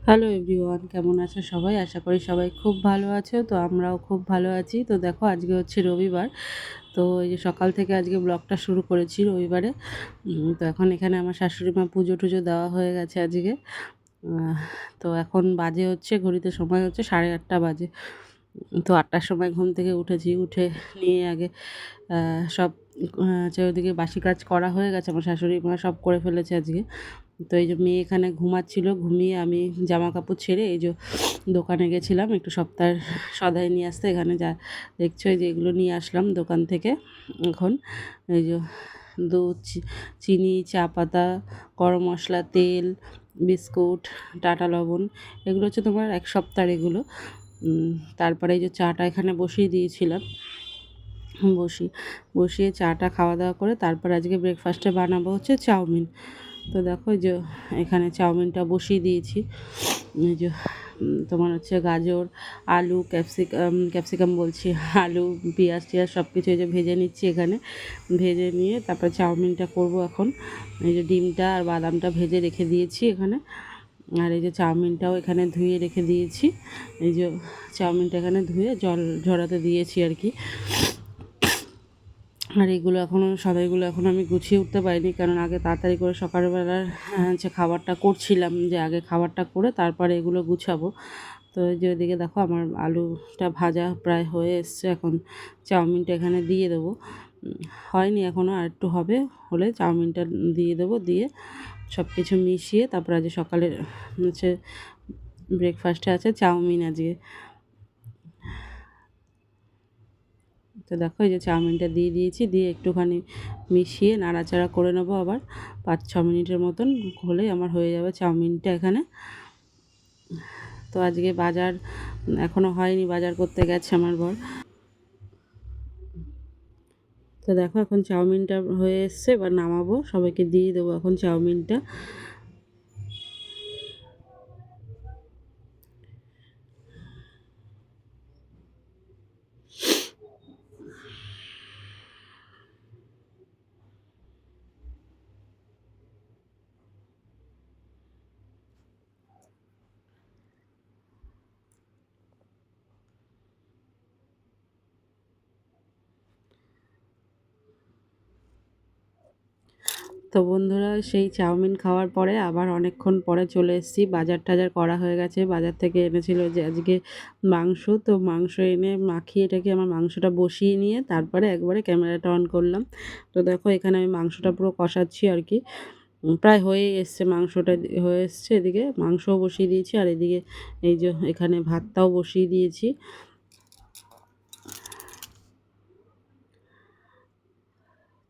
Hello everyone, কেমন আছো সবাই? আশা করি সবাই খুব ভালো আছো। তো আমরাও খুব ভালো আছি। তো দেখো, আজকে হচ্ছে রবিবার। তো এই যে সকাল থেকে আজকে ব্লগটা শুরু করেছি রবিবারে। তো এখন এখানে আমার শাশুড়ি মা পুজো টুজো দেওয়া হয়ে গেছে আজকে। আহ, তো এখন বাজে হচ্ছে, ঘড়িতে সময় হচ্ছে 8:30 বাজে। তো 8টার সময় ঘুম থেকে উঠেছি, উঠে নিয়ে আগে সব হচ্ছে ওদিকে বাসি কাজ করা হয়ে গেছে, আমার শাশুড়ি মা সব করে ফেলেছে আজকে। তো এই যে মেয়ে এখানে ঘুমাচ্ছিল, ঘুমিয়ে আমি জামা কাপড় ছেড়ে এই যে দোকানে গেছিলাম একটু সপ্তাহের সদাই নিয়ে আসতে। এখানে যা দেখছো এই যে এগুলো নিয়ে আসলাম দোকান থেকে। এখন এই যে দুধ, চিনি, চা পাতা, গরম মশলা, তেল, বিস্কুট, টাটা লবণ, এগুলো হচ্ছে তোমার এক সপ্তাহের এগুলো। তারপরে এই যে চাটা এখানে বসিয়ে দিয়েছিলাম, বসি বসিয়ে চাটা খাওয়া দাওয়া করে তারপর আজকে ব্রেকফাস্টে বানাবো হচ্ছে চাউমিন। তো দেখো এই যে এখানে চাউমিনটা বসিয়ে দিয়েছি। এই যে তোমার হচ্ছে গাজর, আলু, ক্যাপসিকাম বলছি, আলু, পেঁয়াজ টিয়াজ সব কিছু এই যে ভেজে নিচ্ছি এখানে। ভেজে নিয়ে তারপরে চাউমিনটা করব এখন। এই যে ডিমটা আর বাদামটা ভেজে রেখে দিয়েছি এখানে। আর এই যে চাউমিনটাও এখানে ধুয়ে রেখে দিয়েছি। এই যে চাউমিনটা এখানে ধুয়ে জল ঝরাতে দিয়েছি আর কি। আর এগুলো এখনও সদাইগুলো এখনও আমি গুছিয়ে উঠতে পারিনি, কারণ আগে তাড়াতাড়ি করে সকালবেলার যে খাবারটা করছিলাম, যে আগে খাবারটা করে তারপরে এগুলো গুছাবো। তো এই যে ওইদিকে দেখো আমার আলুটা ভাজা প্রায় হয়ে এসছে, এখন চাউমিনটা এখানে দিয়ে দেবো। হয়নি এখনও, আর একটু হবে, হলে চাউমিনটা দিয়ে দেবো, দিয়ে সব কিছু মিশিয়ে তারপর আজ সকালে হচ্ছে ব্রেকফাস্টে আছে চাউমিন আজকে। তো দেখো এই যে চাউমিনটা দিয়ে দিয়েছি, দিয়ে একটুখানি মিশিয়ে নাড়াচাড়া করে নেবো আবার 5-6 মিনিটের মতন, হলেই আমার হয়ে যাবে চাউমিনটা এখানে। তো আজকে বাজার এখনও হয়নি, বাজার করতে গেছে আমার বর। তো দেখো এখন চাউমিনটা হয়ে এসছে, এবার নামাবো, সবাইকে দিয়ে দেবো এখন চাউমিনটা। তো বন্ধুরা, সেই চাউমিন খাওয়ার পরে আবার অনেকক্ষণ পরে চলে এসেছি, বাজার টাজার করা হয়ে গেছে। বাজার থেকে এনেছিল যে আজকে মাংস, তো মাংস এনে মাখিয়ে এটাকে আমার মাংসটা বসিয়ে নিয়ে তারপরে একবারে ক্যামেরাটা অন করলাম। তো দেখো এখানে আমি মাংসটা পুরো কষাচ্ছি আর কি। প্রায় হয়েই এসছে মাংসটা, হয়ে এসছে। এদিকে মাংসও বসিয়ে দিয়েছি, আর এদিকে এই যে এখানে ভাতটাও বসিয়ে দিয়েছি।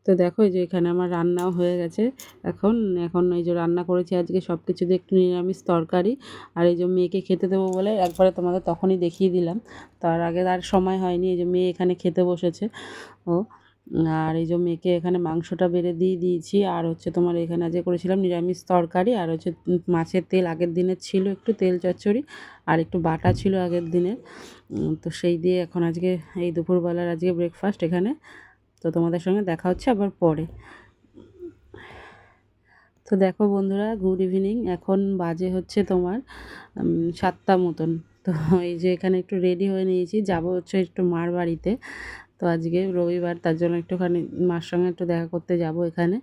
তো দেখো এই যে এখানে আমার রান্নাও হয়ে গেছে। এখন এখন এই যে রান্না করেছি আজকে সব কিছু দিয়ে একটু নিরামিষ তরকারি। আর এই যে মেয়েকে খেতে দেবো বলে একবারে তোমাদের তখনই দেখিয়ে দিলাম, তার আগে আর সময় হয়নি। এই যে মেয়ে এখানে খেতে বসেছে ও। আর এই যে মেয়েকে এখানে মাংসটা বেড়ে দিয়ে দিয়েছি, আর হচ্ছে তোমার এখানে আজকে করেছিলাম নিরামিষ তরকারি, আর হচ্ছে মাছের তেল আগের দিনের ছিল একটু, তেল চচ্চড়ি, আর একটু বাটা ছিল আগের দিনের। তো সেই দিয়ে এখন আজকে এই দুপুরবেলার আজকে ব্রেকফাস্ট এখানে। তো তোমাদের সঙ্গে দেখা হচ্ছে আবার পরে। তো দেখো বন্ধুরা, গুড ইভিনিং। এখন বাজে হচ্ছে তোমার 7টা মতন। তো এই যে এখানে একটু রেডি হয়ে নিয়েছি, যাব হচ্ছে একটু মার বাড়িতে। তো আজকে রবিবার, তার জন্য একটুখানি মার সঙ্গে একটু দেখা করতে যাব এখানে।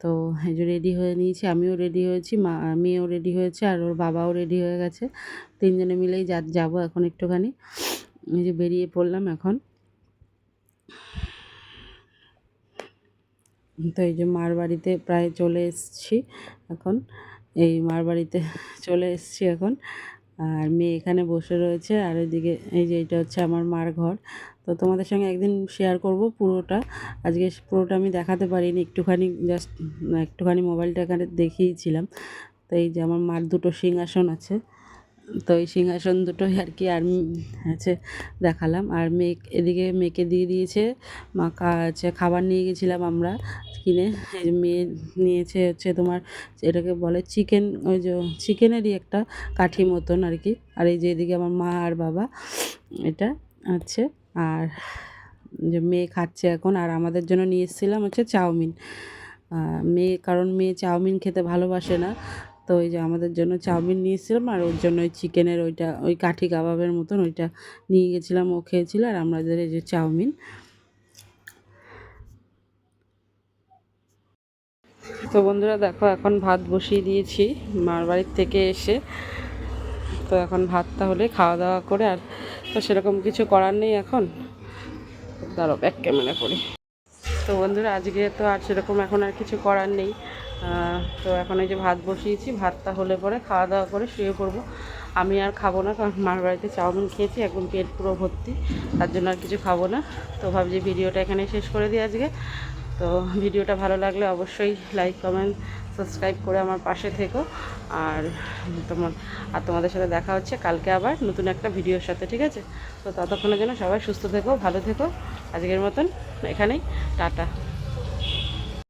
তো এই যে রেডি হয়ে নিয়েছি, আমিও রেডি হয়েছি, মেয়েও রেডি হয়েছে, আর ওর বাবাও রেডি হয়ে গেছে। তিনজনে মিলেই যাবো এখন একটুখানি। এই যে বেরিয়ে পড়লাম এখন। তো এই যে মার বাড়িতে প্রায় চলে এসেছি এখন। এই মার বাড়িতে চলে এসেছি এখন। আর মেয়ে এখানে বসে রয়েছে, আর এদিকে এই যে এটা হচ্ছে আমার মার ঘর। তো তোমাদের সঙ্গে একদিন শেয়ার করব পুরোটা। আজকে পুরোটা আমি দেখাতে পারিনি, একটুখানি জাস্ট একটুখানি মোবাইলটা এখানে দেখিয়েছিলাম। তো এই যে আমার মার দুটো সিংহাসন আছে, তো এই সিংহাসন দুটোই আর কি, আর হচ্ছে দেখালাম। আর মেয়ে এদিকে মেয়েকে দিয়ে দিয়েছে, মা হচ্ছে খাবার নিয়ে গেছিলাম আমরা কিনে। এই যে মেয়ে নিয়েছে হচ্ছে তোমার, এটাকে বলে চিকেন, ওই যে চিকেনেরই একটা কাঠি মতন আর কি। আর এই যে এদিকে আমার মা আর বাবা, এটা আছে। আর যে মেয়ে খাচ্ছে এখন, আর আমাদের জন্য নিয়ে এসেছিলাম হচ্ছে চাউমিন। মেয়ে, কারণ মেয়ে চাউমিন খেতে ভালোবাসে না, তো ওই যে আমাদের জন্য চাউমিন নিয়ে এসেছিলাম, আর ওর জন্য ওই চিকেনের ওইটা ওই কাঠি কাবাবের মতন ওইটা নিয়ে গেছিলাম, ও খেয়েছিল, আর আমাদের এই যে চাউমিন। তো বন্ধুরা দেখো এখন ভাত বসিয়ে দিয়েছি মার বাড়ির থেকে এসে। তো এখন ভাতটা হলে খাওয়া দাওয়া করে, আর তো সেরকম কিছু করার নেই এখন। দাঁড়াও ব্যাক ক্যামেরা করি। তো বন্ধুরা আজকে তো আর সেরকম এখন আর কিছু করার নেই। তো এখন এই যে ভাত বসিয়েছি, ভাতটা হলে পরে খাওয়া দাওয়া করে শুয়ে পড়বো। আমি আর খাবো না, কারণ মার বাড়িতে চাউমিন খেয়েছি, একদম পেট পুরো ভর্তি, তার জন্য আর কিছু খাবো না। তো ভাবছি ভিডিওটা এখানে শেষ করে দিই আজকে। তো ভিডিওটা ভালো লাগলে অবশ্যই লাইক কমেন্ট সাবস্ক্রাইব করে আমার পাশে থেকো। আর তোমাদের সাথে দেখা হচ্ছে কালকে আবার নতুন একটা ভিডিওর সাথে, ঠিক আছে? তো ততক্ষণের জন্য সবাই সুস্থ থেকো, ভালো থেকো। আজকের মতন এখানেই টাটা।